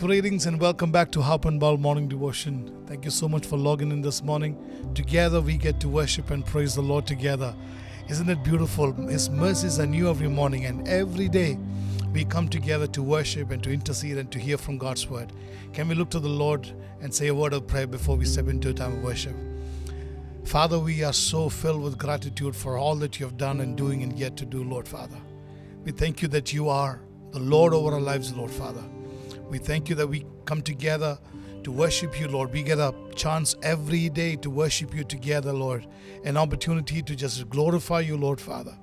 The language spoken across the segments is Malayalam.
Greetings and welcome back to Harp and Ball Morning Devotion. Thank you so much for logging in this morning. Together we get to worship and praise the Lord together. Isn't it beautiful? His mercies are new every morning, and every day we come together to worship and to intercede and to hear from God's word. Can we look to the Lord and say a word of prayer before we step into a time of worship? Father, we are so filled with gratitude for all that you have done and doing and yet to do, Lord Father. We thank you that you are the Lord over our lives, Lord Father. We thank you that we come together to worship you, Lord. We get a chance every day to worship you together, Lord. An opportunity to just glorify you, Lord Father.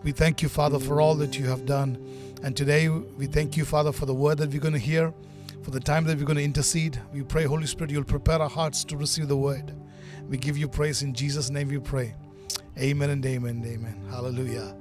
We thank you, Father, for all that you have done. And today we thank you, Father, for the word that we're going to hear, for the time that we're going to intercede. We pray, Holy Spirit, you'll prepare our hearts to receive the word. We give you praise. In Jesus' name we pray. Amen and amen and amen. Hallelujah.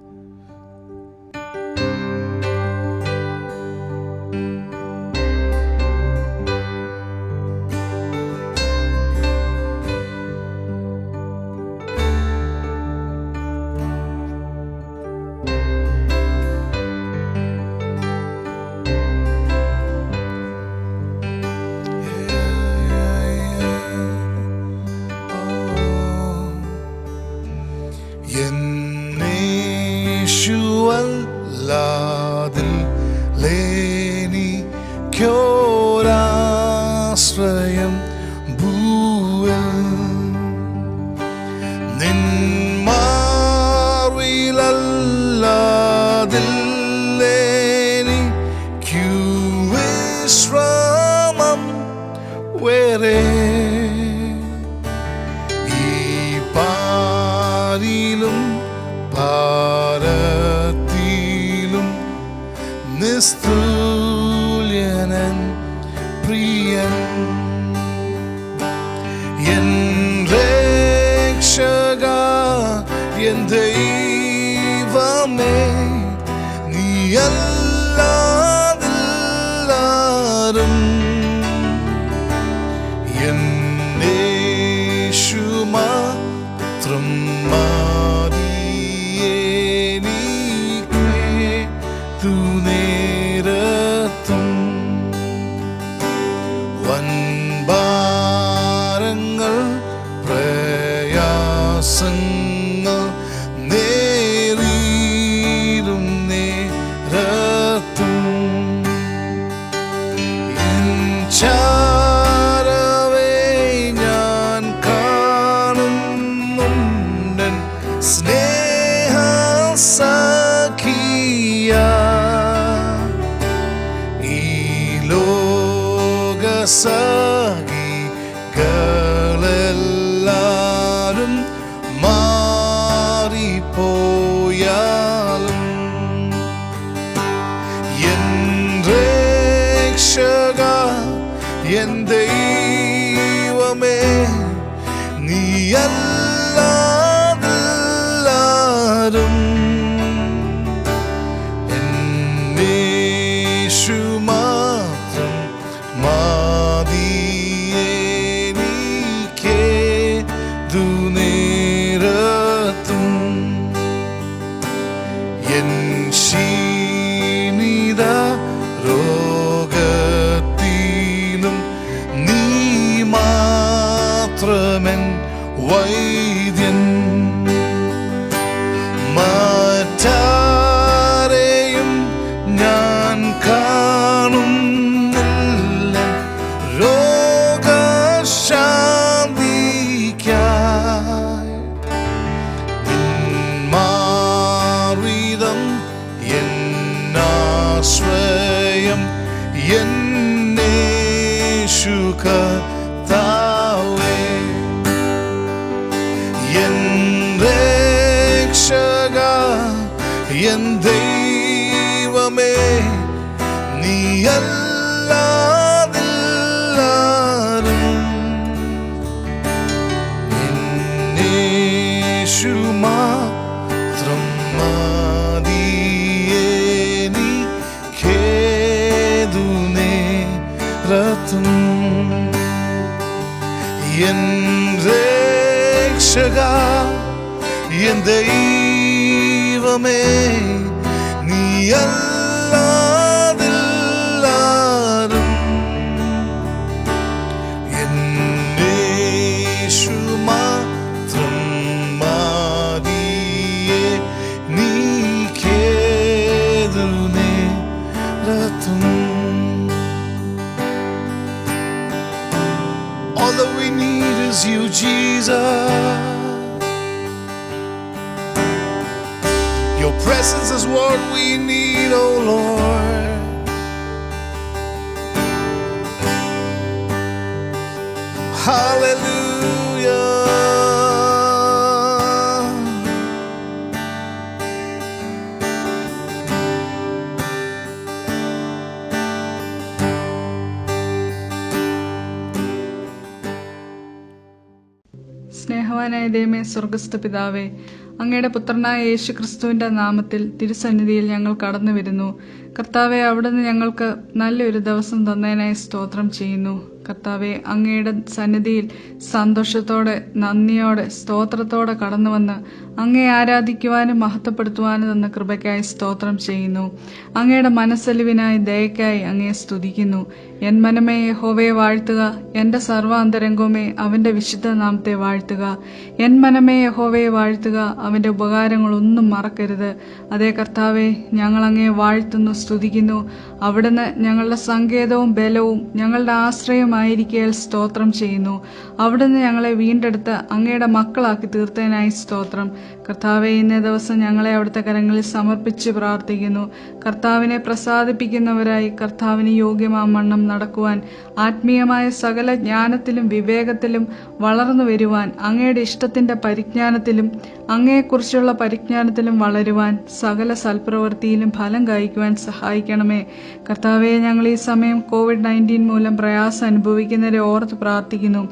ോരാശ്രയം ഭൂവിൽ നിന്മാർവിലല്ലാതില്ലേനിക്കു വിശ്രാമം വേറെ ഈ പാരിലും ഭാരത്തിലും നിസ്തുല്യനൻ പ്രിയൻ എൻ രക്ഷക എൻ ദൈവമേ നീയല്ലാതെല്ലാരും എൻ യേശു മാത്രം വൻഭാരങ്ങൾ പ്രയാസങ്ങൾ നേരിടും നേരത്തും എൻ ചാരവേ ഞാൻ കാണുന്നുണ്ടൻ സ്നേഹസഖിയ സഖികളെല്ലാരും മാറിപ്പോയാലും എൻ രക്ഷക എൻ ദൈവമേ നീയല്ലാതെല്ലാരും എൻ യേശു മാത്രം നേരത്തും എൻ ക്ഷീണിത രോഗത്തിലും നീ മാത്രമൻ വൈദ്യൻ മറ്റാരെയും ഞാൻ കാണുന്നില്ല രോഗശാന്തിക്കായി നിന്മാർവിധം എന്നാശ്രയം എന്നേശു കർത്താവേ എൻ രക്ഷക എൻ ദൈവമേ നീയല്ലാതെല്ലാരും എൻ യേശു മാത്രം മതിയെനിക്കേതു നേരത്തും എൻ രക്ഷക എൻ ദൈവമേ നീയല്ലാതെല്ലാരും presence is what we need, oh Lord. Hallelujah. സ്നേഹവാനായ ദൈവമേ, സ്വർഗസ്ഥ പിതാവേ, അങ്ങയുടെ പുത്രനായ യേശു ക്രിസ്തുവിൻ്റെ നാമത്തിൽ തിരുസന്നിധിയിൽ ഞങ്ങൾ കടന്നു വരുന്നു. കർത്താവെ, അവിടുന്ന് ഞങ്ങൾക്ക് നല്ലൊരു ദിവസം തന്നതിനായി സ്തോത്രം ചെയ്യുന്നു. കർത്താവെ, അങ്ങയുടെ സന്നിധിയിൽ സന്തോഷത്തോടെ, നന്ദിയോടെ, സ്തോത്രത്തോടെ കടന്നു വന്ന് അങ്ങയെ ആരാധിക്കുവാനും മഹത്വപ്പെടുത്തുവാനും തന്ന കൃപയ്ക്കായി സ്തോത്രം ചെയ്യുന്നു. അങ്ങയുടെ മനസ്സലിവിനായി, ദയക്കായി അങ്ങയെ സ്തുതിക്കുന്നു. എൻ മനമേ യഹോവയെ വാഴ്ത്തുക, എൻ്റെ സർവ്വാന്തരംഗവുമേ അവൻ്റെ വിശുദ്ധ നാമത്തെ വാഴ്ത്തുക. എൻ മനമേ യഹോവയെ വാഴ്ത്തുക, അവൻ്റെ ഉപകാരങ്ങളൊന്നും മറക്കരുത്. അതേ കർത്താവെ, ഞങ്ങൾ അങ്ങയെ വാഴ്ത്തുന്നു, സ്തുതിക്കുന്നു. അവിടുന്ന് ഞങ്ങളുടെ സങ്കേതവും ബലവും ഞങ്ങളുടെ ആശ്രയമായിരിക്കയാൽ സ്തോത്രം ചെയ്യുന്നു. അവിടുന്ന് ഞങ്ങളെ വീണ്ടെടുത്ത് അങ്ങയുടെ മക്കളാക്കി തീർത്തതിനായി സ്തോത്രം. കർത്താവെ, ഇന്നേ ദിവസം ഞങ്ങളെ അവിടുത്തെ കരങ്ങളിൽ സമർപ്പിച്ച് പ്രാർത്ഥിക്കുന്നു. കർത്താവിനെ പ്രസാദിപ്പിക്കുന്നവരായി, കർത്താവിന് യോഗ്യമാവണ്ണം നടക്കുവാൻ, ആത്മീയമായ സകല ജ്ഞാനത്തിലും വിവേകത്തിലും വളർന്നു വരുവാൻ, അങ്ങയുടെ ഇഷ്ടത്തിൻ്റെ പരിജ്ഞാനത്തിലും അങ്ങയെക്കുറിച്ചുള്ള പരിജ്ഞാനത്തിലും വളരുവാൻ, സകല സൽപ്രവൃത്തിയിലും ഫലം കായ്ക്കുവാൻ സഹായിക്കണമേ. കർത്താവെ, ഞങ്ങൾ ഈ സമയം COVID-19 മൂലം പ്രയാസം അനുഭവിക്കുന്നവരെ ഓർത്ത് പ്രാർത്ഥിക്കുന്നു.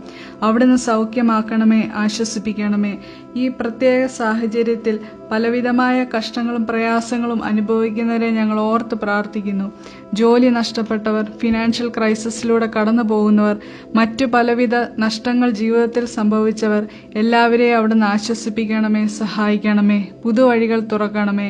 അവിടുന്ന് സൗഖ്യമാക്കണമേ, ആശ്വസിപ്പിക്കണമേ. ഈ പ്രത്യേക സാഹചര്യത്തിൽ പലവിധമായ കഷ്ടങ്ങളും പ്രയാസങ്ങളും അനുഭവിക്കുന്നവരെ ഞങ്ങൾ ഓർത്ത് പ്രാർത്ഥിക്കുന്നു. ജോലി നഷ്ടപ്പെട്ടവർ, ഫിനാൻഷ്യൽ ക്രൈസിസിലൂടെ കടന്നു പോകുന്നവർ, മറ്റു പലവിധ നഷ്ടങ്ങൾ ജീവിതത്തിൽ സംഭവിച്ചവർ, എല്ലാവരെയും അവിടുന്ന് ആശ്വസിപ്പിക്കണമേ, സഹായിക്കണമേ, പുതുവഴികൾ തുറക്കണമേ.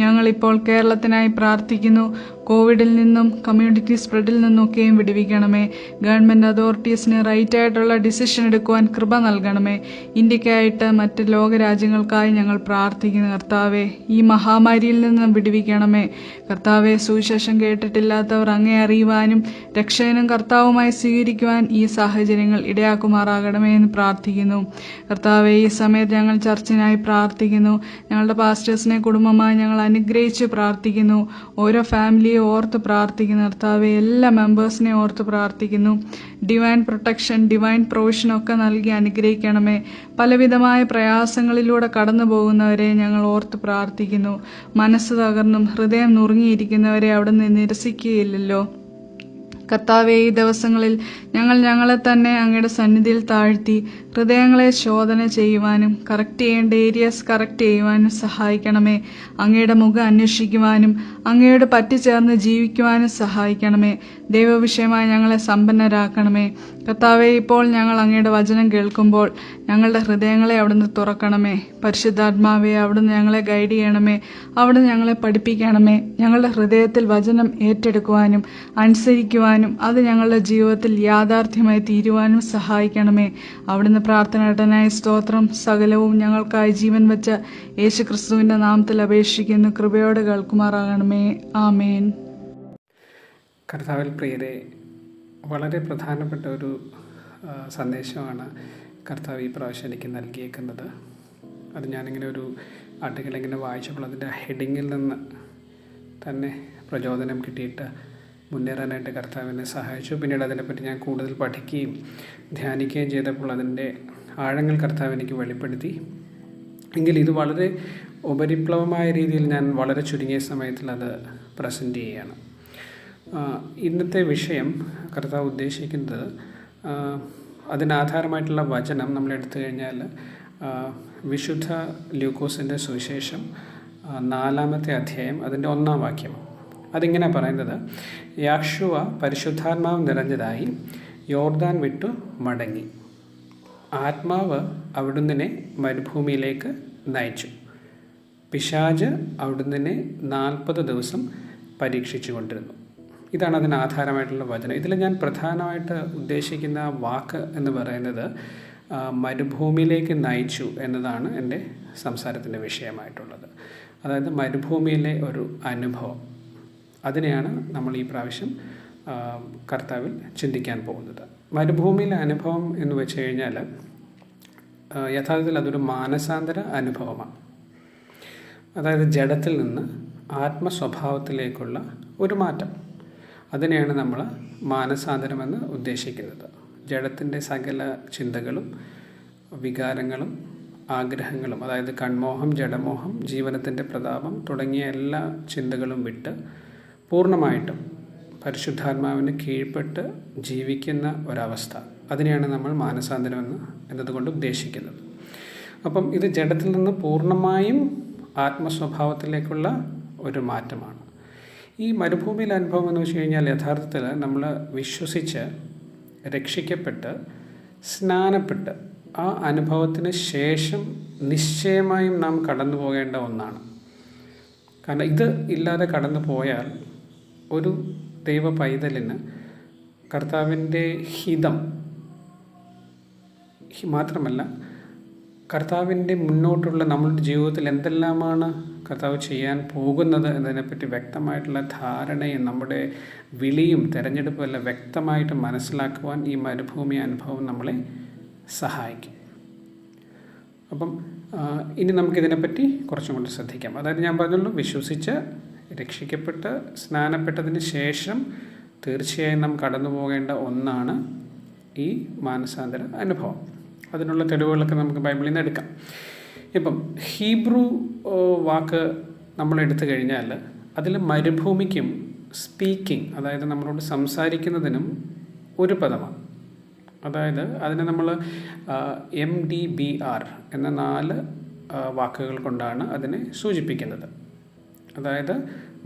ഞങ്ങളിപ്പോൾ കേരളത്തിനായി പ്രാർത്ഥിക്കുന്നു. കോവിഡിൽ നിന്നും കമ്മ്യൂണിറ്റി സ്പ്രെഡിൽ നിന്നൊക്കെയും വിടുവിക്കണമേ. ഗവൺമെൻറ് അതോറിറ്റീസിന് റൈറ്റായിട്ടുള്ള ഡിസിഷൻ എടുക്കുവാൻ കൃപ നൽകണമേ. ഇന്ത്യക്കായിട്ട് മറ്റ് ലോകരാജ്യങ്ങൾക്കായി ഞങ്ങൾ പ്രാർത്ഥിക്കുന്നു. കർത്താവെ, ഈ മഹാമാരിയിൽ നിന്ന് വിടുവിക്കണമേ. കർത്താവെ, സുവിശേഷം കേട്ടിട്ടില്ലാത്തവർ അങ്ങേ അറിയുവാനും രക്ഷകനും കർത്താവുമായി സ്വീകരിക്കുവാൻ ഈ സാഹചര്യങ്ങൾ ഇടയാക്കുമാറാകണമേ എന്ന് പ്രാർത്ഥിക്കുന്നു. കർത്താവെ, ഈ സമയത്ത് ഞങ്ങൾ ചർച്ചിനായി പ്രാർത്ഥിക്കുന്നു. ഞങ്ങളുടെ പാസ്റ്റേഴ്സിനെ കുടുംബമായി ഞങ്ങൾ അനുഗ്രഹിച്ച് പ്രാർത്ഥിക്കുന്നു. ഓരോ ഫാമിലിയെ ഓർത്ത് പ്രാർത്ഥിക്കുന്നു. കർത്താവെ, എല്ലാ മെമ്പേഴ്സിനെ ഓർത്ത് പ്രാർത്ഥിക്കുന്നു. ഡിവൈൻ പ്രൊട്ടക്ഷൻ, ഡിവൈൻ പ്രൊവിഷൻ ഒക്കെ നൽകി അനുഗ്രഹിക്കണമേ. പലവിധമായ പ്രയാസങ്ങളിലൂടെ കടന്നു പോകുന്നവരെ ഞങ്ങൾ ഓർത്ത് പ്രാർത്ഥിക്കുന്നു. മനസ്സ് തകർന്നും ഹൃദയം നുറുങ്ങിയിരിക്കുന്നവരെ അവിടുന്ന് നിരസിക്കുകയില്ലല്ലോ. കർത്താവെ, ഈ ദിവസങ്ങളിൽ ഞങ്ങൾ ഞങ്ങളെ തന്നെ അങ്ങയുടെ സന്നിധിയിൽ താഴ്ത്തി ഹൃദയങ്ങളെ ശോധന ചെയ്യുവാനും കറക്റ്റ് ചെയ്യേണ്ട ഏരിയാസ് കറക്റ്റ് ചെയ്യുവാനും സഹായിക്കണമേ. അങ്ങയുടെ മുഖം അന്വേഷിക്കുവാനും അങ്ങയോട് പറ്റിച്ചേർന്ന് ജീവിക്കുവാനും സഹായിക്കണമേ. ദൈവവിഷയമായി ഞങ്ങളെ സമ്പന്നരാക്കണമേ. കർത്താവെ, ഇപ്പോൾ ഞങ്ങൾ അങ്ങയുടെ വചനം കേൾക്കുമ്പോൾ ഞങ്ങളുടെ ഹൃദയങ്ങളെ അവിടുന്ന് തുറക്കണമേ. പരിശുദ്ധാത്മാവെ, അവിടുന്ന് ഞങ്ങളെ ഗൈഡ് ചെയ്യണമേ. അവിടുന്ന് ഞങ്ങളെ പഠിപ്പിക്കണമേ. ഞങ്ങളുടെ ഹൃദയത്തിൽ വചനം ഏറ്റെടുക്കുവാനും അനുസരിക്കുവാനും അത് ഞങ്ങളുടെ ജീവിതത്തിൽ യാഥാർത്ഥ്യമായി തീരുവാനും സഹായിക്കണമേ. അവിടുന്ന് പ്രാർത്ഥനയുടെ സ്തോത്രം. സകലവും ഞങ്ങൾക്കായി ജീവൻ വെച്ച യേശു ക്രിസ്തുവിൻ്റെ നാമത്തിൽ അപേക്ഷിക്കുന്നു. കൃപയോടെ കേൾക്കുമാറാകണമേ. ആമേൻ. കർത്താവിൽ പ്രിയരെ, വളരെ പ്രധാനപ്പെട്ട ഒരു സന്ദേശമാണ് കർത്താവ് ഈ പ്രാവശ്യം എനിക്ക് നൽകിയേക്കുന്നത്. അത് ഞാനിങ്ങനെ ഒരു ആർട്ടിക്കിൾ ഇങ്ങനെ വായിച്ചപ്പോൾ അതിൻ്റെ ഹെഡിങ്ങിൽ നിന്ന് തന്നെ പ്രചോദനം കിട്ടിയിട്ട് മുന്നേറാനായിട്ട് കർത്താവിനെ സഹായിച്ചു. പിന്നീട് അതിനെപ്പറ്റി ഞാൻ കൂടുതൽ പഠിക്കുകയും ധ്യാനിക്കുകയും ചെയ്തപ്പോൾ അതിൻ്റെ ആഴങ്ങൾ കർത്താവ് എനിക്ക് വെളിപ്പെടുത്തി. എങ്കിൽ ഇത് വളരെ ഉപരിപ്ലവമായ രീതിയിൽ ഞാൻ വളരെ ചുരുങ്ങിയ സമയത്തിൽ അത് പ്രസൻറ്റ് ചെയ്യുകയാണ്. ഇന്നത്തെ വിഷയം കർത്താവ് ഉദ്ദേശിക്കുന്നത്, അതിനാധാരമായിട്ടുള്ള വചനം നമ്മൾ എടുത്തു കഴിഞ്ഞാൽ വിശുദ്ധ ലൂക്കോസിൻ്റെ സുവിശേഷം 4-ാമത്തെ അധ്യായം അതിൻ്റെ 1-ാം വാക്യം. അതിങ്ങനെ പറയുന്നത്, യാശുവ പരിശുദ്ധാത്മാവ് നിറഞ്ഞതായി യോർദാൻ വിട്ടു മടങ്ങി. ആത്മാവ് അവിടുന്ന് മരുഭൂമിയിലേക്ക് നയിച്ചു. പിശാച് അവിടുന്ന് 40 ദിവസം പരീക്ഷിച്ചു കൊണ്ടിരുന്നു. ഇതാണ് അതിന് ആധാരമായിട്ടുള്ള വചനം. ഇതിൽ ഞാൻ പ്രധാനമായിട്ട് ഉദ്ദേശിക്കുന്ന വാക്ക് എന്ന് പറയുന്നത് മരുഭൂമിയിലേക്ക് നയിച്ചു എന്നതാണ് എൻ്റെ സംസാരത്തിൻ്റെ വിഷയമായിട്ടുള്ളത്. അതായത് മരുഭൂമിയിലെ ഒരു അനുഭവം, അതിനെയാണ് നമ്മൾ ഈ പ്രാവശ്യം കർത്താവിൽ ചിന്തിക്കാൻ പോകുന്നത്. മരുഭൂമിയിലെ അനുഭവം എന്ന് വെച്ച് കഴിഞ്ഞാൽ യഥാർത്ഥത്തിൽ അതൊരു മാനസാന്തര അനുഭവമാണ്. അതായത് ജഡത്തിൽ നിന്ന് ആത്മസ്വഭാവത്തിലേക്കുള്ള ഒരു മാറ്റം. അതിനെയാണ് നമ്മൾ മാനസാന്തരമെന്ന് ഉദ്ദേശിക്കുന്നത്. ജഡത്തിൻ്റെ സകല ചിന്തകളും വികാരങ്ങളും ആഗ്രഹങ്ങളും, അതായത് കൺമോഹം, ജഡമോഹം, ജീവനത്തിൻ്റെ പ്രതാപം തുടങ്ങിയ എല്ലാ ചിന്തകളും വിട്ട് പൂർണ്ണമായിട്ടും പരിശുദ്ധാത്മാവിന് കീഴ്പ്പെട്ട് ജീവിക്കുന്ന ഒരവസ്ഥ, അതിനെയാണ് നമ്മൾ മാനസാന്തരം എന്നതുകൊണ്ട് ഉദ്ദേശിക്കുന്നത്. അപ്പം ഇത് ജഡത്തിൽ നിന്ന് പൂർണ്ണമായും ആത്മസ്വഭാവത്തിലേക്കുള്ള ഒരു മാറ്റമാണ്. ഈ മരുഭൂമിയിലെ അനുഭവം എന്ന് വെച്ച് കഴിഞ്ഞാൽ യഥാർത്ഥത്തിൽ നമ്മൾ വിശ്വസിച്ച് രക്ഷിക്കപ്പെട്ട് സ്നാനപ്പെട്ട് ആ അനുഭവത്തിന് ശേഷം നിശ്ചയമായും നാം കടന്നു പോകേണ്ട ഒന്നാണ്. കാരണം ഇത് ഇല്ലാതെ കടന്നു പോയാൽ ഒരു ദൈവ പൈതലിന് കർത്താവിൻ്റെ ഹിതം മാത്രമല്ല, കർത്താവിൻ്റെ മുന്നോട്ടുള്ള നമ്മളുടെ ജീവിതത്തിൽ എന്തെല്ലാമാണ് കർത്താവ് ചെയ്യാൻ പോകുന്നത് എന്നതിനെപ്പറ്റി വ്യക്തമായിട്ടുള്ള ധാരണയും നമ്മുടെ വിളിയും തിരഞ്ഞെടുപ്പും എല്ലാം വ്യക്തമായിട്ട് മനസ്സിലാക്കുവാൻ ഈ മരുഭൂമി അനുഭവം നമ്മളെ സഹായിക്കും. അപ്പം ഇനി നമുക്കിതിനെപ്പറ്റി കുറച്ചും കൂടി ശ്രദ്ധിക്കാം. അതായത് ഞാൻ പറഞ്ഞുള്ളൂ, വിശ്വസിച്ച് രക്ഷിക്കപ്പെട്ട് സ്നാനപ്പെട്ടതിന് ശേഷം തീർച്ചയായും നാം കടന്നു പോകേണ്ട ഒന്നാണ് ഈ മാനസാന്തര അനുഭവം. അതിനുള്ള തെളിവുകളൊക്കെ നമുക്ക് ബൈബിളിൽ നിന്ന് എടുക്കാം. ഇപ്പം ഹീബ്രു വാക്ക് നമ്മൾ എടുത്തു കഴിഞ്ഞാൽ അതിൽ മരുഭൂമിക്കും സ്പീക്കിംഗ്, അതായത് നമ്മളോട് സംസാരിക്കുന്നതിനും ഒരു പദമാണ്. അതായത് അതിനെ നമ്മൾ MDBR എന്ന 4 വാക്കുകൾ കൊണ്ടാണ് അതിനെ സൂചിപ്പിക്കുന്നത്. അതായത്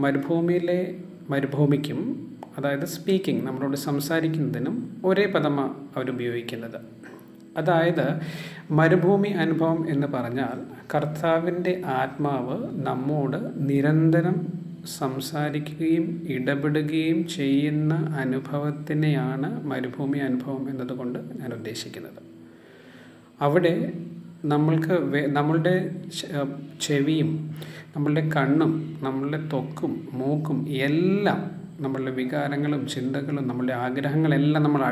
മരുഭൂമിക്കും അതായത് സ്പീക്കിംഗ്, നമ്മളോട് സംസാരിക്കുന്നതിനും ഒരേ പദമാണ് അവരുപയോഗിക്കുന്നത്. അതായത് മരുഭൂമി അനുഭവം എന്ന് പറഞ്ഞാൽ കർത്താവിൻ്റെ ആത്മാവ് നമ്മോട് നിരന്തരം സംസാരിക്കുകയും ഇടപെടുകയും ചെയ്യുന്ന അനുഭവത്തിനെയാണ് മരുഭൂമി അനുഭവം എന്നതുകൊണ്ട് ഞാൻ ഉദ്ദേശിക്കുന്നത്. അവിടെ നമ്മളുടെ ചെവിയും നമ്മളുടെ കണ്ണും നമ്മളുടെ ത്വക്കും മൂക്കും എല്ലാം, നമ്മളുടെ വികാരങ്ങളും ചിന്തകളും നമ്മളുടെ ആഗ്രഹങ്ങളെല്ലാം നമ്മൾ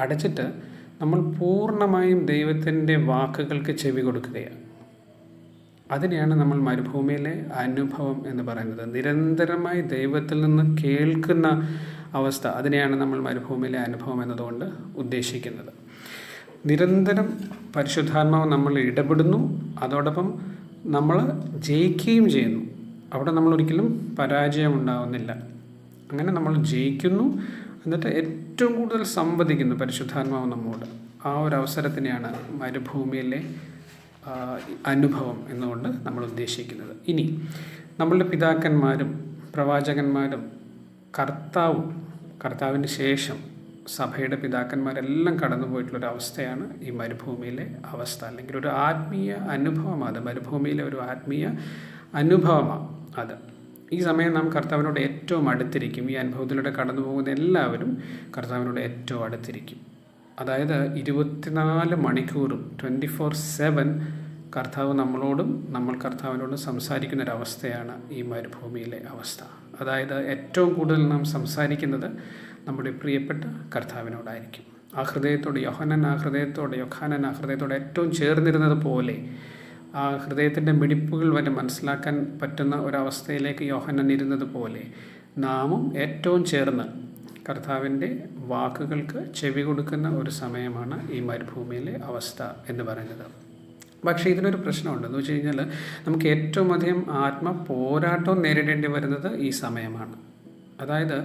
അടച്ചിട്ട് നമ്മൾ പൂർണ്ണമായും ദൈവത്തിൻ്റെ വാക്കുകൾക്ക് ചെവി കൊടുക്കുകയാണ്. അതിനെയാണ് നമ്മൾ മരുഭൂമിയിലെ അനുഭവം എന്ന് പറയുന്നത്. നിരന്തരമായി ദൈവത്തിൽ നിന്ന് കേൾക്കുന്ന അവസ്ഥ, അതിനെയാണ് നമ്മൾ മരുഭൂമിയിലെ അനുഭവം എന്നതുകൊണ്ട് ഉദ്ദേശിക്കുന്നത്. നിരന്തരം പരിശുദ്ധാത്മാവ് നമ്മൾ ഇടപെടുന്നു, അതോടൊപ്പം നമ്മൾ ജയിക്കുകയും ചെയ്യുന്നു. അവിടെ നമ്മളൊരിക്കലും പരാജയം ഉണ്ടാവുന്നില്ല. അങ്ങനെ നമ്മൾ ജയിക്കുന്നു, എന്നിട്ട് ഏറ്റവും കൂടുതൽ സംവദിക്കുന്നു പരിശുദ്ധാത്മാവ് നമ്മോട്. ആ ഒരു അവസരത്തിനെയാണ് മരുഭൂമിയിലെ അനുഭവം എന്നുകൊണ്ട് നമ്മൾ ഉദ്ദേശിക്കുന്നത്. ഇനി നമ്മളുടെ പിതാക്കന്മാരും പ്രവാചകന്മാരും കർത്താവിന് ശേഷം സഭയുടെ പിതാക്കന്മാരെല്ലാം കടന്നുപോയിട്ടുള്ളൊരവസ്ഥയാണ് ഈ മരുഭൂമിയിലെ അവസ്ഥ, അല്ലെങ്കിൽ ഒരു ആത്മീയ അനുഭവമാണ് അത്. മരുഭൂമിയിലെ ഒരു ആത്മീയ അനുഭവമാണ് അത്. ഈ സമയം നാം കർത്താവിനോട് ഏറ്റവും അടുത്തിരിക്കും. ഈ അനുഭവത്തിലൂടെ കടന്നു പോകുന്ന എല്ലാവരും കർത്താവിനോട് ഏറ്റവും അടുത്തിരിക്കും. അതായത് 24 മണിക്കൂറും 24/7 കർത്താവ് നമ്മളോടും നമ്മൾ കർത്താവിനോടും സംസാരിക്കുന്നൊരവസ്ഥയാണ് ഈ മരുഭൂമിയിലെ അവസ്ഥ. അതായത് ഏറ്റവും കൂടുതൽ നാം സംസാരിക്കുന്നത് നമ്മുടെ പ്രിയപ്പെട്ട കർത്താവിനോടായിരിക്കും. യോഹന്നാൻ ആ ഹൃദയത്തോടെ ഏറ്റവും ചേർന്നിരുന്നത് പോലെ ആ ഹൃദയത്തിൻ്റെ മിടിപ്പുകൾ വരെ മനസ്സിലാക്കാൻ പറ്റുന്ന ഒരവസ്ഥയിലേക്ക് യോഹന്നാൻ ഇരുന്നത് പോലെ നാമും ഏറ്റവും ചേർന്ന് കർത്താവിൻ്റെ വാക്കുകൾക്ക് ചെവി കൊടുക്കുന്ന ഒരു സമയമാണ് ഈ മരുഭൂമിയിലെ അവസ്ഥ എന്ന് പറയുന്നത്. പക്ഷേ ഇതിനൊരു പ്രശ്നമുണ്ട്. എന്ന് വെച്ച് കഴിഞ്ഞാൽ നമുക്ക് ഏറ്റവും അധികം പോരാട്ടവും നേരിടേണ്ടി വരുന്നത് ഈ സമയമാണ്. അതായത്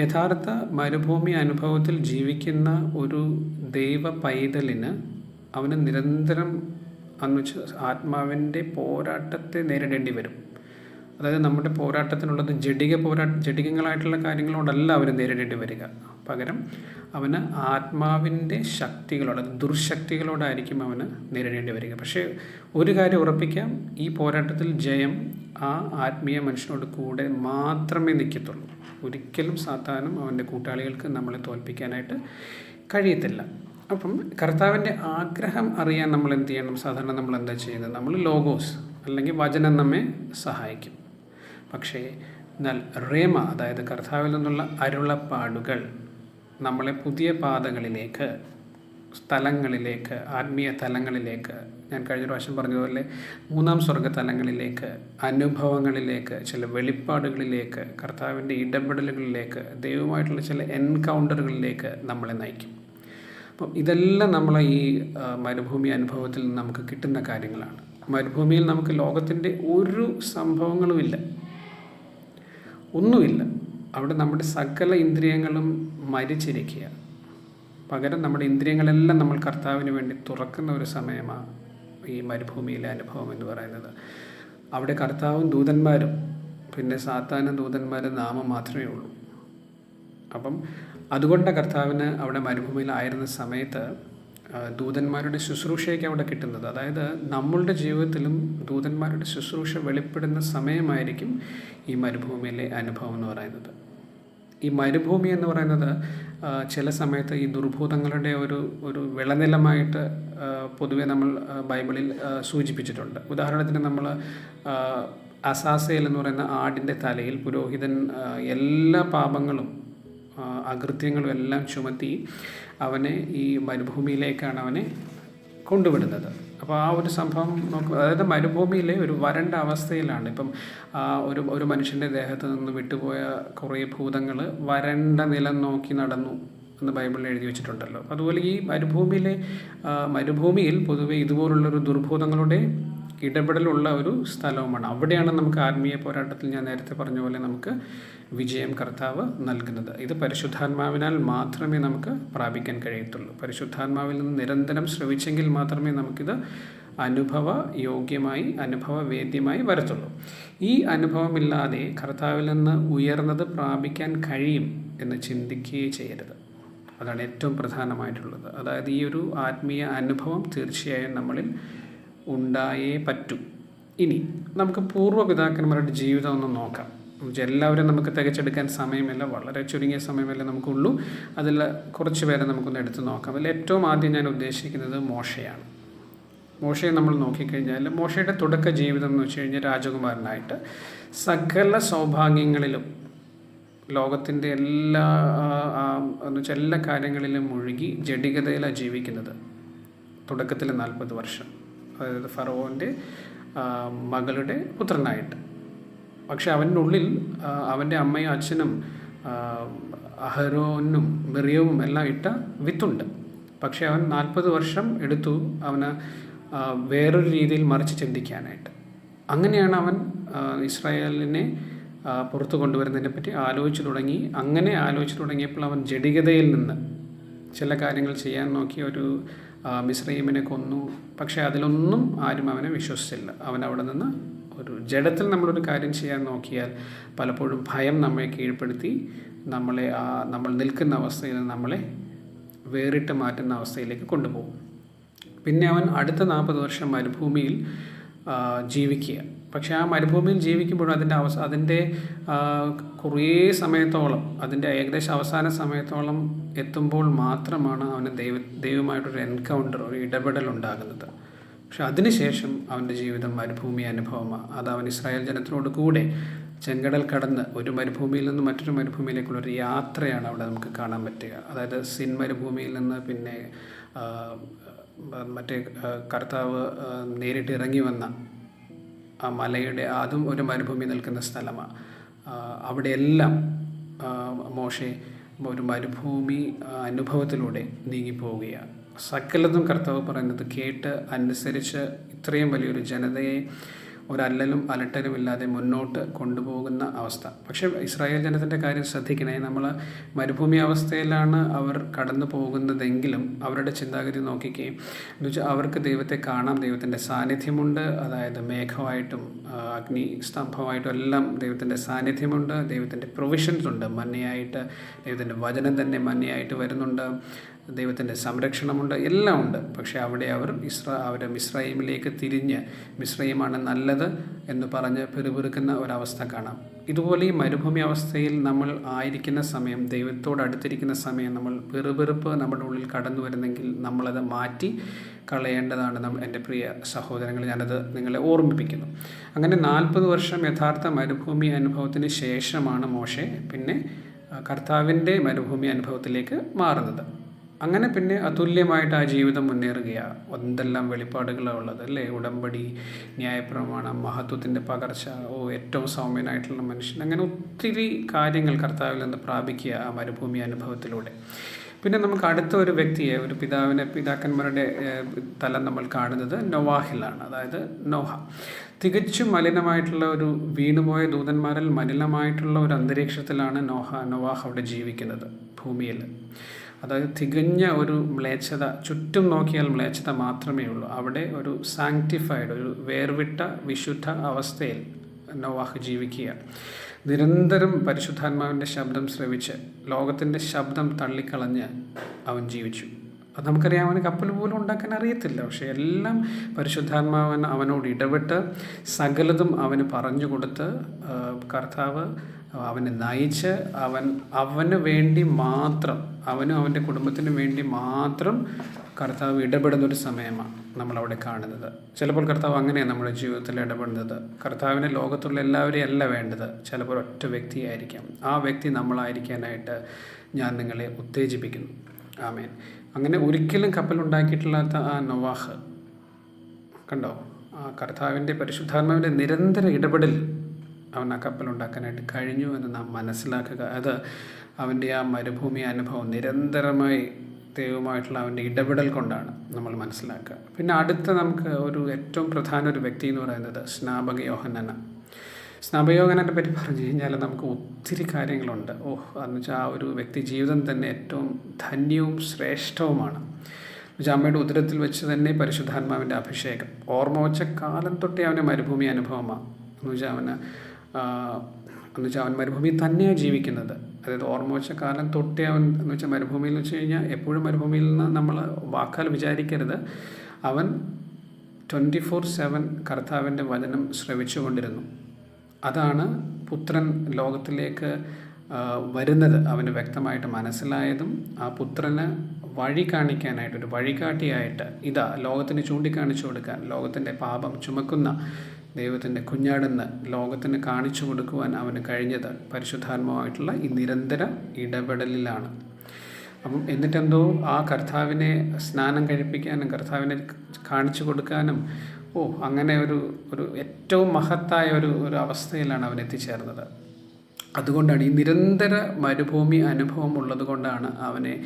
യഥാർത്ഥ മരുഭൂമി അനുഭവത്തിൽ ജീവിക്കുന്ന ഒരു ദൈവ പൈതലിന് അവന് നിരന്തരം ആത്മാവിൻ്റെ പോരാട്ടത്തെ നേരിടേണ്ടി വരും. അതായത് നമ്മുടെ പോരാട്ടത്തിനുള്ളത് ജഡികങ്ങളായിട്ടുള്ള കാര്യങ്ങളോടല്ല അവന് നേരിടേണ്ടി വരിക. പകരം അവന് ആത്മാവിൻ്റെ ശക്തികളോട്, ദുർശക്തികളോടായിരിക്കും അവന് നേരിടേണ്ടി വരിക. പക്ഷേ ഒരു കാര്യം ഉറപ്പിക്കാം, ഈ പോരാട്ടത്തിൽ ജയം ആ ആത്മീയ മനുഷ്യനോട് കൂടെ മാത്രമേ നിൽക്കത്തുള്ളൂ. ഒരിക്കലും സാത്താനും അവൻ്റെ കൂട്ടാളികൾക്ക് നമ്മളെ തോൽപ്പിക്കാനായിട്ട് കഴിയത്തില്ല. അപ്പം കർത്താവിൻ്റെ ആഗ്രഹം അറിയാൻ നമ്മൾ എന്ത് ചെയ്യണം? സാധാരണ നമ്മൾ എന്താ ചെയ്യുന്നത്? നമ്മൾ ലോഗോസ് അല്ലെങ്കിൽ വചനം നമ്മെ സഹായിക്കും. പക്ഷേ എന്നാൽ റേമ, അതായത് കർത്താവിൽ നിന്നുള്ള അരുളപ്പാടുകൾ നമ്മളെ പുതിയ പാതകളിലേക്ക് സ്ഥലങ്ങളിലേക്ക്, ആത്മീയ തലങ്ങളിലേക്ക്, ഞാൻ കഴിഞ്ഞ പ്രാവശ്യം പറഞ്ഞതുപോലെ 3-ാം സ്വർഗ്ഗ തലങ്ങളിലേക്ക്, അനുഭവങ്ങളിലേക്ക്, ചില വെളിപ്പാടുകളിലേക്ക്, കർത്താവിൻ്റെ ഇടപെടലുകളിലേക്ക്, ദൈവമായിട്ടുള്ള ചില എൻകൗണ്ടറുകളിലേക്ക് നമ്മളെ നയിക്കും. അപ്പം ഇതെല്ലാം നമ്മളെ ഈ മരുഭൂമി അനുഭവത്തിൽ നിന്ന് നമുക്ക് കിട്ടുന്ന കാര്യങ്ങളാണ്. മരുഭൂമിയിൽ നമുക്ക് ലോകത്തിൻ്റെ ഒരു സംഭവങ്ങളുമില്ല, ഒന്നുമില്ല. അവിടെ നമ്മുടെ സകല ഇന്ദ്രിയങ്ങളും മരിച്ചിരിക്കുക. പകരം നമ്മുടെ ഇന്ദ്രിയങ്ങളെല്ലാം നമ്മൾ കർത്താവിന് വേണ്ടി തുറക്കുന്ന ഒരു സമയമാണ് ഈ മരുഭൂമിയിലെ അനുഭവം എന്ന് പറയുന്നത്. അവിടെ കർത്താവും ദൂതന്മാരും പിന്നെ സാത്താനും ദൂതന്മാരും നാമം മാത്രമേ ഉള്ളൂ. അപ്പം അതുകൊണ്ട് കർത്താവിന് അവിടെ മരുഭൂമിയിലായിരുന്ന സമയത്ത് ദൂതന്മാരുടെ ശുശ്രൂഷയ്ക്ക് അവിടെ കിട്ടുന്നത്, അതായത് നമ്മളുടെ ജീവിതത്തിലും ദൂതന്മാരുടെ ശുശ്രൂഷ വെളിപ്പെടുന്ന സമയമായിരിക്കും ഈ മരുഭൂമിയിലെ അനുഭവം എന്ന് പറയുന്നത്. ഈ മരുഭൂമി എന്ന് പറയുന്നത് ചില സമയത്ത് ഈ ദുർഭൂതങ്ങളുടെ ഒരു വിളനിലമായിട്ട് പൊതുവെ നമ്മൾ ബൈബിളിൽ സൂചിപ്പിച്ചിട്ടുണ്ട്. ഉദാഹരണത്തിന് നമ്മൾ അസാസേൽ എന്ന് പറയുന്ന ആടിൻ്റെ തലയിൽ പുരോഹിതൻ എല്ലാ പാപങ്ങളും അകൃത്യങ്ങളും എല്ലാം ചുമത്തി അവനെ ഈ മരുഭൂമിയിലേക്കാണ് അവനെ കൊണ്ടുവിടുന്നത്. അപ്പോൾ ആ ഒരു സംഭവം നോക്കുക, അതായത് മരുഭൂമിയിലെ ഒരു വരണ്ട അവസ്ഥയിലാണ്. ഇപ്പം ഒരു മനുഷ്യൻ്റെ ദേഹത്ത് നിന്ന് വിട്ടുപോയ കുറേ ഭൂതങ്ങൾ വരണ്ട നിലം നോക്കി നടന്നു എന്ന് ബൈബിളിൽ എഴുതി വെച്ചിട്ടുണ്ടല്ലോ. അതുപോലെ ഈ മരുഭൂമിയിൽ പൊതുവെ ഇതുപോലുള്ളൊരു ദുർഭൂതങ്ങളുടെ ഇടപെടലുള്ള ഒരു സ്ഥലവുമാണ്. അവിടെയാണ് നമുക്ക് ആത്മീയ പോരാട്ടത്തിൽ ഞാൻ നേരത്തെ പറഞ്ഞ പോലെ നമുക്ക് വിജയം കർത്താവ് നൽകുന്നത്. ഇത് പരിശുദ്ധാത്മാവിനാൽ മാത്രമേ നമുക്ക് പ്രാപിക്കാൻ കഴിയത്തുള്ളൂ. പരിശുദ്ധാത്മാവിൽ നിന്ന് നിരന്തരം ശ്രവിച്ചെങ്കിൽ മാത്രമേ നമുക്കിത് അനുഭവവേദ്യമായി വരത്തുള്ളൂ. ഈ അനുഭവമില്ലാതെ കർത്താവിൽ നിന്ന് ഉയർന്നത് പ്രാപിക്കാൻ കഴിയും എന്ന് ചിന്തിക്കുകയേ ചെയ്യരുത്. അതാണ് ഏറ്റവും പ്രധാനമായിട്ടുള്ളത്. അതായത് ഈ ഒരു ആത്മീയ അനുഭവം തീർച്ചയായും നമ്മളിൽ ഉണ്ടായേ പറ്റൂ. ഇനി നമുക്ക് പൂർവ്വപിതാക്കന്മാരുടെ ജീവിതം ഒന്ന് നോക്കാം. എല്ലാവരും നമുക്ക് തികച്ചെടുക്കാൻ സമയമില്ല, വളരെ ചുരുങ്ങിയ സമയമല്ലേ നമുക്കുള്ളൂ. അതിൽ കുറച്ച് പേരെ നമുക്കൊന്ന് എടുത്ത് നോക്കാം. അതിൽ ഏറ്റവും ആദ്യം ഞാൻ ഉദ്ദേശിക്കുന്നത് മോശയാണ്. മോശയെ നമ്മൾ നോക്കിക്കഴിഞ്ഞാൽ മോശയുടെ തുടക്ക ജീവിതം എന്ന് വെച്ച് കഴിഞ്ഞാൽ രാജകുമാരനായിട്ട് സകല സൗഭാഗ്യങ്ങളിലും ലോകത്തിൻ്റെ എല്ലാ കാര്യങ്ങളിലും മുഴുകി ജഡികതയിലാണ് ജീവിക്കുന്നത്. തുടക്കത്തിൽ 40 വർഷം, അതായത് ഫറവോൻ്റെ മകളുടെ പുത്രനായിട്ട്. പക്ഷെ അവൻ്റെ ഉള്ളിൽ അവൻ്റെ അമ്മയും അച്ഛനും അഹരോനും മിറിയവും എല്ലാം ഇട്ട വിത്തുണ്ട്. പക്ഷെ അവൻ 40 വർഷം എടുത്തു അവന് വേറൊരു രീതിയിൽ മറിച്ച് ചിന്തിക്കാനായിട്ട്. അങ്ങനെയാണ് അവൻ ഇസ്രായേലിനെ പുറത്തു കൊണ്ടുവരുന്നതിനെ പറ്റി ആലോചിച്ചു തുടങ്ങി. അങ്ങനെ ആലോചിച്ചു തുടങ്ങിയപ്പോൾ അവൻ ജഡികതയിൽ നിന്ന് ചില കാര്യങ്ങൾ ചെയ്യാൻ നോക്കി. ഒരു മിസ്രയീമിനെ കൊന്നു. പക്ഷേ അതിലൊന്നും ആരും അവനെ വിശ്വസിച്ചില്ല. അവൻ അവിടെ നിന്ന് ഒരു ജഡത്തിൽ നമ്മളൊരു കാര്യം ചെയ്യാൻ നോക്കിയാൽ പലപ്പോഴും ഭയം നമ്മെ കീഴ്പ്പെടുത്തി നമ്മൾ നിൽക്കുന്ന അവസ്ഥയിൽ നമ്മളെ വേറിട്ട് മാറ്റുന്ന അവസ്ഥയിലേക്ക് കൊണ്ടുപോകും. പിന്നെ അവൻ അടുത്ത 40 വർഷം മരുഭൂമിയിൽ ജീവിക്കുക. പക്ഷേ ആ മരുഭൂമിയിൽ ജീവിക്കുമ്പോൾ അതിൻ്റെ കുറേ സമയത്തോളം, അതിൻ്റെ ഏകദേശം അവസാന സമയത്തോളം എത്തുമ്പോൾ മാത്രമാണ് അവന് ദൈവമായിട്ടൊരു എൻകൗണ്ടർ, ഒരു ഇടപെടൽ ഉണ്ടാകുന്നത്. പക്ഷെ അതിനുശേഷം അവൻ്റെ ജീവിതം മരുഭൂമി അനുഭവമാണ്. അത് അവൻ ഇസ്രായേൽ ജനത്തിനോട് കൂടെ ചെങ്കടൽ കടന്ന് ഒരു മരുഭൂമിയിൽ നിന്ന് മറ്റൊരു മരുഭൂമിയിലേക്കുള്ളൊരു യാത്രയാണ് അവിടെ നമുക്ക് കാണാൻ പറ്റുക. അതായത് സിൻ മരുഭൂമിയിൽ നിന്ന് പിന്നെ മറ്റേ കർത്താവ് നേരിട്ട് ഇറങ്ങി വന്ന ആ മലയുടെ അതും ഒരു മരുഭൂമി നിൽക്കുന്ന സ്ഥലമാണ്. അവിടെയെല്ലാം മോശെ ഒരു മരുഭൂമി അനുഭവത്തിലൂടെ നീങ്ങിപ്പോവുകയാണ്. സകലതും കർത്താവ് പറയുന്നത് കേട്ട് അനുസരിച്ച് ഇത്രയും വലിയൊരു ജനതയെ ഒരല്ലലും അലട്ടലും ഇല്ലാതെ മുന്നോട്ട് കൊണ്ടുപോകുന്ന അവസ്ഥ. പക്ഷേ ഇസ്രായേൽ ജനത്തിൻ്റെ കാര്യം ശ്രദ്ധിക്കണേ. നമ്മൾ മരുഭൂമി അവസ്ഥയിലാണ് അവർ കടന്നു പോകുന്നതെങ്കിലും അവരുടെ ചിന്താഗതി നോക്കിക്കുകയും എന്ന് വെച്ചാൽ അവർക്ക് ദൈവത്തെ കാണാം, ദൈവത്തിൻ്റെ സാന്നിധ്യമുണ്ട്. അതായത് മേഘമായിട്ടും അഗ്നി സ്തംഭമായിട്ടും എല്ലാം ദൈവത്തിൻ്റെ സാന്നിധ്യമുണ്ട്. ദൈവത്തിൻ്റെ പ്രൊവിഷൻസ് ഉണ്ട്. മന്നയായിട്ട് ദൈവത്തിൻ്റെ വചനം തന്നെ മന്നയായിട്ട് വരുന്നുണ്ട്. ദൈവത്തിൻ്റെ സംരക്ഷണമുണ്ട്, എല്ലാം ഉണ്ട്. പക്ഷേ അവിടെ അവർ മിസ്രയീമിലേക്ക് തിരിഞ്ഞ് മിസ്രയീമാണ് നല്ലത് എന്ന് പറഞ്ഞ് പിറുപിറുക്കുന്ന ഒരവസ്ഥ കാണാം. ഇതുപോലെ ഈ മരുഭൂമി അവസ്ഥയിൽ നമ്മൾ ആയിരിക്കുന്ന സമയം, ദൈവത്തോട് അടുത്തിരിക്കുന്ന സമയം നമ്മൾ പിറുപിറുപ്പ് നമ്മുടെ ഉള്ളിൽ കടന്നു വരുന്നെങ്കിൽ നമ്മളത് മാറ്റി കളയേണ്ടതാണ്. എൻ്റെ പ്രിയ സഹോദരങ്ങൾ, ഞാനത് നിങ്ങളെ ഓർമ്മിപ്പിക്കുന്നു. അങ്ങനെ 40 വർഷം യഥാർത്ഥ മരുഭൂമി അനുഭവത്തിന് ശേഷമാണ് മോശെ പിന്നെ കർത്താവിൻ്റെ മരുഭൂമി അനുഭവത്തിലേക്ക് മാറുന്നത്. അങ്ങനെ പിന്നെ അതുല്യമായിട്ട് ആ ജീവിതം മുന്നേറുകയാണ്. എന്തെല്ലാം വെളിപ്പാടുകളാണ് ഉള്ളത് അല്ലേ? ഉടമ്പടി, ന്യായപ്രമാണം, മഹത്വത്തിൻ്റെ പകർച്ച, ഏറ്റവും സൗമ്യനായിട്ടുള്ള മനുഷ്യൻ, അങ്ങനെ ഒത്തിരി കാര്യങ്ങൾ കർത്താവിൽ നിന്ന് പ്രാപിക്കുക ആ മരുഭൂമി അനുഭവത്തിലൂടെ. പിന്നെ നമുക്ക് അടുത്ത ഒരു വ്യക്തിയെ, ഒരു പിതാക്കന്മാരുടെ തലം നമ്മൾ കാണുന്നത് നോവാഹിലാണ്. അതായത് നോഹ. തികച്ചും മലിനമായിട്ടുള്ള ഒരു വീണുപോയ ദൂതന്മാരിൽ മലിനമായിട്ടുള്ള ഒരു അന്തരീക്ഷത്തിലാണ് നോവാഹ് അവിടെ ജീവിക്കുന്നത് ഭൂമിയിൽ. അതായത് തികഞ്ഞ ഒരു മ്ലേച്ഛത, ചുറ്റും നോക്കിയാൽ മ്ലേച്ഛത മാത്രമേ ഉള്ളൂ. അവിടെ ഒരു സാങ്ക്ടിഫൈഡ്, ഒരു വേർവിട്ട വിശുദ്ധ അവസ്ഥയിൽ നോവാഹ് ജീവിക്കുക. നിരന്തരം പരിശുദ്ധാത്മാവിൻ്റെ ശബ്ദം ശ്രവിച്ച് ലോകത്തിൻ്റെ ശബ്ദം തള്ളിക്കളഞ്ഞ് അവൻ ജീവിച്ചു. അത് നമുക്കറിയാം, അവന് കപ്പൽ പോലും ഉണ്ടാക്കാൻ അറിയത്തില്ല. പക്ഷേ എല്ലാം പരിശുദ്ധാത്മാവൻ അവനോട് ഇടപെട്ട് സകലതും അവന് പറഞ്ഞു കൊടുത്ത് കർത്താവ് അവനെ നയിച്ച് അവന് വേണ്ടി മാത്രം, അവനും അവൻ്റെ കുടുംബത്തിനും വേണ്ടി മാത്രം കർത്താവ് ഇടപെടുന്നൊരു സമയമാണ് നമ്മളവിടെ കാണുന്നത്. ചിലപ്പോൾ കർത്താവ് അങ്ങനെയാണ് നമ്മുടെ ജീവിതത്തിൽ ഇടപെടുന്നത്. കർത്താവിന് ലോകത്തുള്ള എല്ലാവരെയും അല്ല വേണ്ടത്, ചിലപ്പോൾ ഒറ്റ വ്യക്തിയായിരിക്കാം. ആ വ്യക്തി നമ്മളായിരിക്കാനായിട്ട് ഞാൻ നിങ്ങളെ ഉത്തേജിപ്പിക്കുന്നു. ആമേൻ. അങ്ങനെ ഒരിക്കലും കപ്പലുണ്ടാക്കിയിട്ടില്ലാത്ത ആ നോവാഹ് കണ്ടോ, ആ കർത്താവിൻ്റെ പരിശുദ്ധാത്മാവിൻ്റെ നിരന്തര ഇടപെടൽ അവൻ ആ കപ്പലുണ്ടാക്കാനായിട്ട് കഴിഞ്ഞു എന്ന് നാം മനസ്സിലാക്കുക. അത് അവൻ്റെ ആ മരുഭൂമി അനുഭവം നിരന്തരമായി ദൈവമായിട്ടുള്ള അവൻ്റെ ഇടപെടൽ കൊണ്ടാണ് നമ്മൾ മനസ്സിലാക്കുക. പിന്നെ അടുത്ത നമുക്ക് ഒരു ഏറ്റവും പ്രധാന ഒരു വ്യക്തി എന്ന് പറയുന്നത് സ്നാപക യോഹന്നാനാണ്. സ്നാപക യോഹന്നാനെ പറ്റി പറഞ്ഞു കഴിഞ്ഞാൽ നമുക്ക് ഒത്തിരി കാര്യങ്ങളുണ്ട്. എന്ന് വെച്ചാൽ ആ ഒരു വ്യക്തി ജീവിതം തന്നെ ഏറ്റവും ധന്യവും ശ്രേഷ്ഠവുമാണ്. എന്നുവെച്ചാൽ അമ്മയുടെ ഉദരത്തിൽ വെച്ച് തന്നെ പരിശുദ്ധാത്മാവിൻ്റെ അഭിഷേകം. ഓർമ്മ വെച്ച കാലം തൊട്ടേ അവൻ്റെ മരുഭൂമി അനുഭവമാണ്. എന്നുവെച്ചാൽ അവൻ മരുഭൂമിയിൽ തന്നെയാണ് ജീവിക്കുന്നത്. അതായത് ഓർമ്മ വെച്ച കാലം തൊട്ടേ അവൻ എന്ന് വെച്ചാൽ മരുഭൂമിയിൽ വെച്ച് കഴിഞ്ഞാൽ എപ്പോഴും മരുഭൂമിയിൽ നിന്ന് നമ്മൾ വാക്കാൽ വിചാരിക്കരുത്. അവൻ 24/7 കർത്താവിൻ്റെ വചനം ശ്രവിച്ചുകൊണ്ടിരുന്നു. അതാണ് പുത്രൻ ലോകത്തിലേക്ക് വരുന്നത് അവന് വ്യക്തമായിട്ട് മനസ്സിലായതും ആ പുത്രന് വഴി കാണിക്കാനായിട്ട്, ഒരു വഴികാട്ടിയായിട്ട് ഇതാ ലോകത്തിന് ചൂണ്ടിക്കാണിച്ചു കൊടുക്കാൻ, ലോകത്തിൻ്റെ പാപം ചുമക്കുന്ന ദൈവത്തിൻ്റെ കുഞ്ഞാടെന്ന് ലോകത്തിന് കാണിച്ചു കൊടുക്കുവാൻ അവന് കഴിഞ്ഞത് പരിശുദ്ധാത്മാവായിട്ടുള്ള ഈ നിരന്തര ഇടപെടലിലാണ്. അപ്പം എന്നിട്ടെന്തോ ആ കർത്താവിനെ സ്നാനം കഴിപ്പിക്കാനും കർത്താവിനെ കാണിച്ചു കൊടുക്കാനും അങ്ങനെ ഒരു ഏറ്റവും മഹത്തായ ഒരു അവസ്ഥയിലാണ് അവൻ എത്തിച്ചേർന്നത്. അതുകൊണ്ടാണ് ഈ നിരന്തര മരുഭൂമി അനുഭവം ഉള്ളത് കൊണ്ടാണ് അവനെ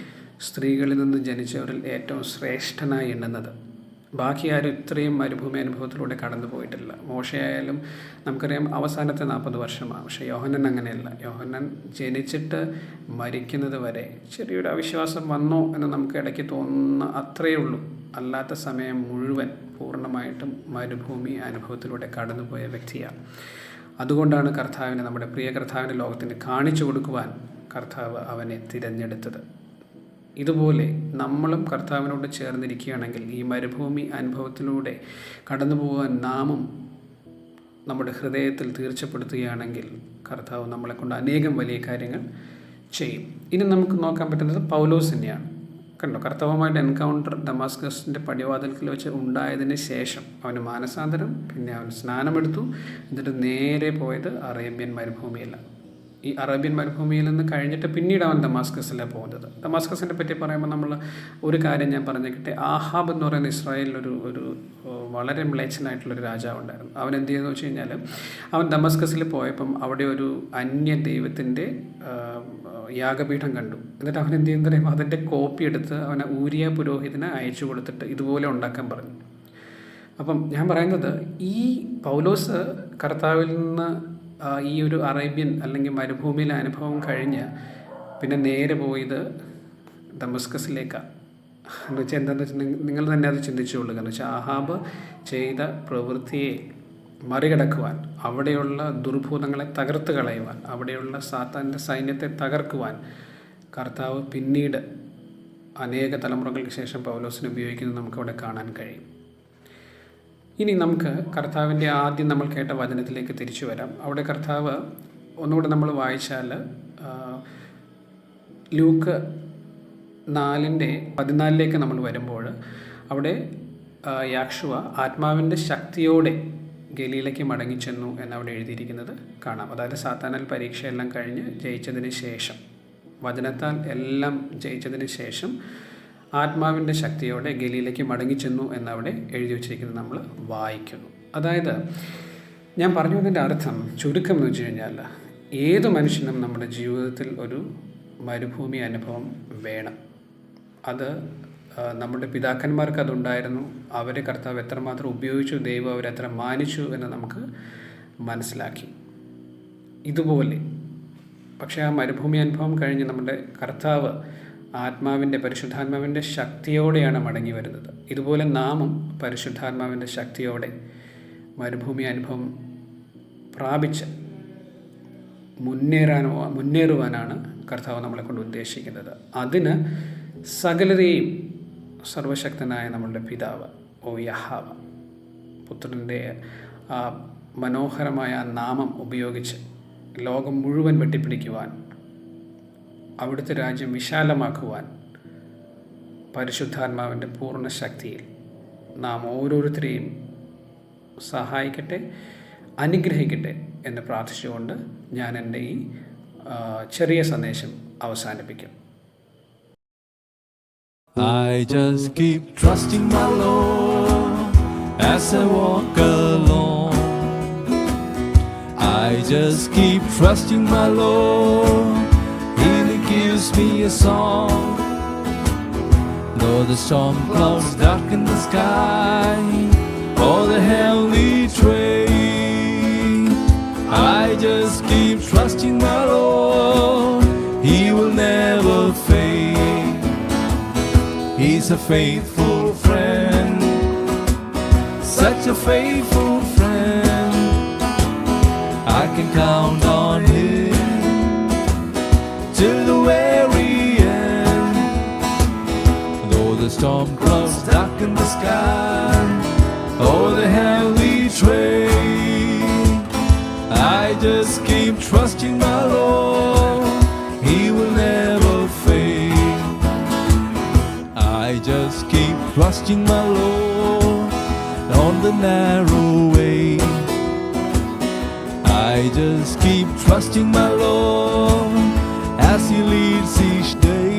സ്ത്രീകളിൽ നിന്ന് ജനിച്ചവരിൽ ഏറ്റവും ശ്രേഷ്ഠനായി എണ്ണുന്നത്. ബാക്കി ആരും ഇത്രയും മരുഭൂമി അനുഭവത്തിലൂടെ കടന്നു പോയിട്ടില്ല. മോശയായാലും നമുക്കറിയാം അവസാനത്തെ 40 വർഷമാണ്. പക്ഷേ യോഹന്നാൻ അങ്ങനെയല്ല. യോഹന്നാൻ ജനിച്ചിട്ട് മരിക്കുന്നത് വരെ ചെറിയൊരു അവിശ്വാസം വന്നോ എന്ന് നമുക്ക് ഇടയ്ക്ക് തോന്നുന്ന അത്രയേ ഉള്ളൂ. അല്ലാത്ത സമയം മുഴുവൻ പൂർണ്ണമായിട്ടും മരുഭൂമി അനുഭവത്തിലൂടെ കടന്നുപോയ വ്യക്തിയാണ്. അതുകൊണ്ടാണ് കർത്താവിനെ, നമ്മുടെ പ്രിയ കർത്താവിൻ്റെ ലോകത്തിന് കാണിച്ചു കൊടുക്കുവാൻ കർത്താവ് അവനെ തിരഞ്ഞെടുത്തത്. ഇതുപോലെ നമ്മളും കർത്താവിനോട് ചേർന്നിരിക്കുകയാണെങ്കിൽ ഈ മരുഭൂമി അനുഭവത്തിലൂടെ കടന്നു പോകാൻ നാമും നമ്മുടെ ഹൃദയത്തിൽ തീർച്ചപ്പെടുത്തുകയാണെങ്കിൽ കർത്താവ് നമ്മളെക്കൊണ്ട് അനേകം വലിയ കാര്യങ്ങൾ ചെയ്യും. ഇനി നമുക്ക് നോക്കാൻ പറ്റുന്നത് പൗലോസ് തന്നെയാണ്. കണ്ടോ, കർത്താവുമായിട്ട് എൻകൗണ്ടർ ദമാസ്കസിൻ്റെ പടിവാതിൽക്കൽ വെച്ച് ഉണ്ടായതിന് ശേഷം അവന് മാനസാന്തരം, പിന്നെ അവൻ സ്നാനമെടുത്തു, എന്നിട്ട് നേരെ പോയത് അറേബ്യൻ മരുഭൂമിയിലാണ്. ഈ അറേബ്യൻ മരുഭൂമിയിൽ നിന്ന് കഴിഞ്ഞിട്ട് പിന്നീട് അവൻ ദമാസ്കസിലാണ് പോകുന്നത്. ദമാസ്കസിനെ പറ്റി പറയുമ്പോൾ നമ്മൾ ഒരു കാര്യം ഞാൻ പറഞ്ഞിട്ട്, ആഹാബ് എന്ന് പറയുന്ന ഇസ്രായേലിൽ ഒരു വളരെ മ്ലേച്ഛനായിട്ടുള്ളൊരു രാജാവുണ്ടായിരുന്നു. അവൻ എന്ത് ചെയ്തെന്ന് വെച്ച് കഴിഞ്ഞാൽ, അവൻ ദമാസ്കസിൽ പോയപ്പം അവിടെ ഒരു അന്യ ദൈവത്തിൻ്റെ യാഗപീഠം കണ്ടു. എന്നിട്ട് അവൻ എന്ത് ചെയ്യുന്ന പറയുമ്പോൾ അതിൻ്റെ കോപ്പി എടുത്ത് അവനെ ഊരിയ പുരോഹിതന് അയച്ചു കൊടുത്തിട്ട് ഇതുപോലെ ഉണ്ടാക്കാൻ പറഞ്ഞു. അപ്പം ഞാൻ പറയുന്നത്, ഈ പൗലോസ് കർത്താവിൽ നിന്ന് ഈ ഒരു അറേബ്യൻ അല്ലെങ്കിൽ മരുഭൂമിയിലെ അനുഭവം കഴിഞ്ഞ് പിന്നെ നേരെ പോയത് ദമസ്കസിലേക്കാണ്. എന്ന് വെച്ചാൽ എന്താണെന്ന് വെച്ചാൽ നിങ്ങൾ തന്നെ അത് ചിന്തിച്ചുകൊള്ളുക. എന്ന് വെച്ചാൽ ആഹാബ് ചെയ്ത പ്രവൃത്തിയെ മറികടക്കുവാൻ, അവിടെയുള്ള ദുർഭൂതങ്ങളെ തകർത്ത് കളയുവാൻ, അവിടെയുള്ള സാത്താൻ്റെ സൈന്യത്തെ തകർക്കുവാൻ കർത്താവ് പിന്നീട് അനേക തലമുറകൾക്ക് ശേഷം പൗലോസിനെ ഉപയോഗിക്കുന്നത് നമുക്കവിടെ കാണാൻ കഴിയും. ഇനി നമുക്ക് കർത്താവിൻ്റെ ആദ്യം നമ്മൾ കേട്ട വചനത്തിലേക്ക് തിരിച്ചു വരാം. അവിടെ കർത്താവ് ഒന്നുകൂടെ നമ്മൾ വായിച്ചാൽ ലൂക്ക് 4:14 നമ്മൾ വരുമ്പോൾ അവിടെ യാക്ഷുവ ആത്മാവിൻ്റെ ശക്തിയോടെ ഗലീലയ്ക്ക് മടങ്ങിച്ചെന്നു എന്നവിടെ എഴുതിയിരിക്കുന്നത് കാണാം. അതായത് സാത്താനാൽ പരീക്ഷയെല്ലാം കഴിഞ്ഞ് ജയിച്ചതിന് ശേഷം, വചനത്താൽ എല്ലാം ജയിച്ചതിന് ശേഷം ആത്മാവിൻ്റെ ശക്തിയോടെ ഗലീലയ്ക്ക് മടങ്ങിച്ചെന്നു എന്നവിടെ എഴുതി വച്ചിരിക്കുന്നത് നമ്മൾ വായിക്കുന്നു. അതായത് ഞാൻ പറഞ്ഞു വന്നതിൻ്റെ അർത്ഥം ചുരുക്കം എന്ന് വെച്ച് കഴിഞ്ഞാൽ ഏത് മനുഷ്യനും നമ്മുടെ ജീവിതത്തിൽ ഒരു മരുഭൂമി അനുഭവം വേണം. അത് നമ്മുടെ പിതാക്കന്മാർക്ക് അതുണ്ടായിരുന്നു. അവരെ കർത്താവ് എത്രമാത്രം ഉപയോഗിച്ചു, ദൈവം അവരെത്ര മാനിച്ചു എന്ന് നമുക്ക് മനസ്സിലാക്കി. ഇതുപോലെ പക്ഷേ ആ മരുഭൂമി അനുഭവം കഴിഞ്ഞ് നമ്മുടെ കർത്താവ് ആത്മാവിൻ്റെ പരിശുദ്ധാത്മാവിൻ്റെ ശക്തിയോടെയാണ് മടങ്ങി വരുന്നത്. ഇതുപോലെ നാമും പരിശുദ്ധാത്മാവിൻ്റെ ശക്തിയോടെ മരുഭൂമി അനുഭവം പ്രാപിച്ച് മുന്നേറുവാനാണ് കർത്താവ് നമ്മളെ കൊണ്ട് ഉദ്ദേശിക്കുന്നത്. അതിന് സകലരെയും സർവശക്തനായ നമ്മളുടെ പിതാവ് യഹോവ പുത്രൻ്റെ മനോഹരമായ നാമം ഉപയോഗിച്ച് ലോകം മുഴുവൻ വെട്ടിപ്പിടിക്കുവാൻ, അവിടുത്തെ രാജ്യം വിശാലമാക്കുവാൻ പരിശുദ്ധാത്മാവിൻ്റെ പൂർണ്ണ ശക്തിയിൽ നാം ഓരോരുത്തരെയും സഹായിക്കട്ടെ, അനുഗ്രഹിക്കട്ടെ എന്ന് പ്രാർത്ഥിച്ചുകൊണ്ട് ഞാൻ എൻ്റെ ഈ ചെറിയ സന്ദേശം അവസാനിപ്പിക്കും. I just keep trusting my Lord as I walk along. I just keep trusting my Lord, He gives me a song. Though the storm clouds darken the sky, or the heavenly train, I just keep trusting my Lord, He will never fail. He's a faithful friend, such a faithful friend. I can count on Him till the very end. Though the storm clouds darken the sky, or the heavenly train, I just keep trusting my Lord, He will never fail. I just keep trusting my Lord on the narrow way. I just keep trusting my Lord as He leads each day.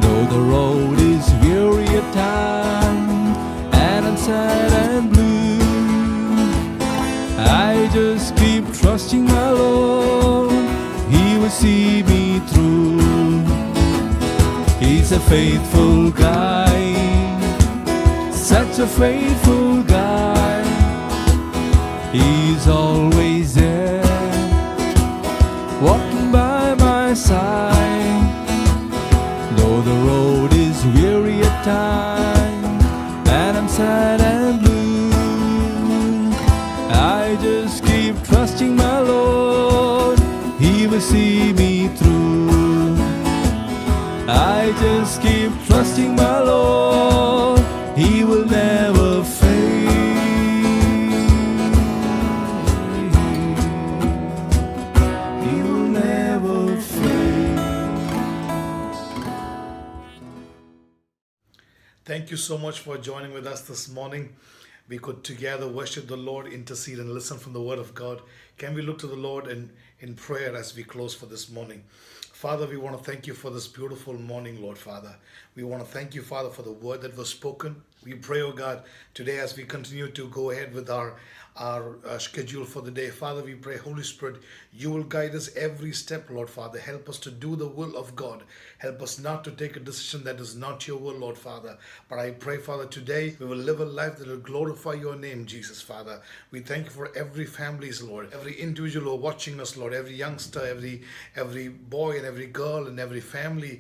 Though the road is weary at times and I'm sad and blue, I just keep trusting my Lord, He will see me through. He's a faithful guy, such a faithful guy. He's always there, walking by my side. Though the road is weary at times and I'm sad and blue, I just keep trusting my Lord, He will see me through. I just keep trusting my Lord, He will never fail. He will never fail. Thank you so much for joining with us this morning. We could together worship the Lord, intercede and listen from the Word of God. Can we look to the Lord in prayer as we close for this morning? Father, we want to thank you for this beautiful morning, Lord Father. We want to thank you, Father, for the word that was spoken. We pray, oh God, today as we continue to go ahead with our schedule for the day. Father, we pray, Holy Spirit, you will guide us every step, Lord Father. Help us to do the will of God. Help us not to take a decision that is not your will, Lord Father. But I pray, Father, today we will live a life that will glorify your name, Jesus, Father. We thank you for every families, Lord, every individual who are watching us, Lord, every youngster, every boy and every girl and every family,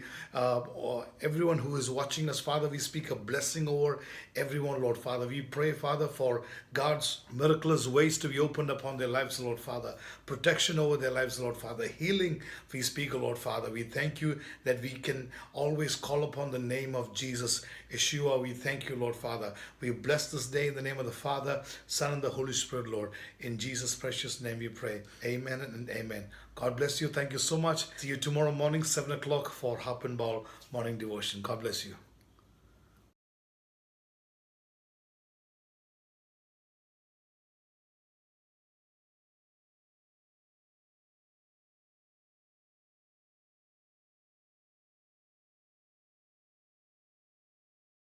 or everyone who is watching us, Father. We speak a blessing over everyone, Lord Father. We pray, Father, for God's miraculous ways to be opened upon their lives, Lord Father. Protection over their lives, Lord Father. Healing, we speak, Lord Father. We thank you that we can always call upon the name of Jesus, Yeshua. We thank you, Lord Father. We bless this day in the name of the Father, Son, and the Holy Spirit, Lord. In Jesus' precious name we pray. Amen and amen. God bless you. Thank you so much. See you tomorrow morning, 7 o'clock for Harp and Ball Morning Devotion. God bless you.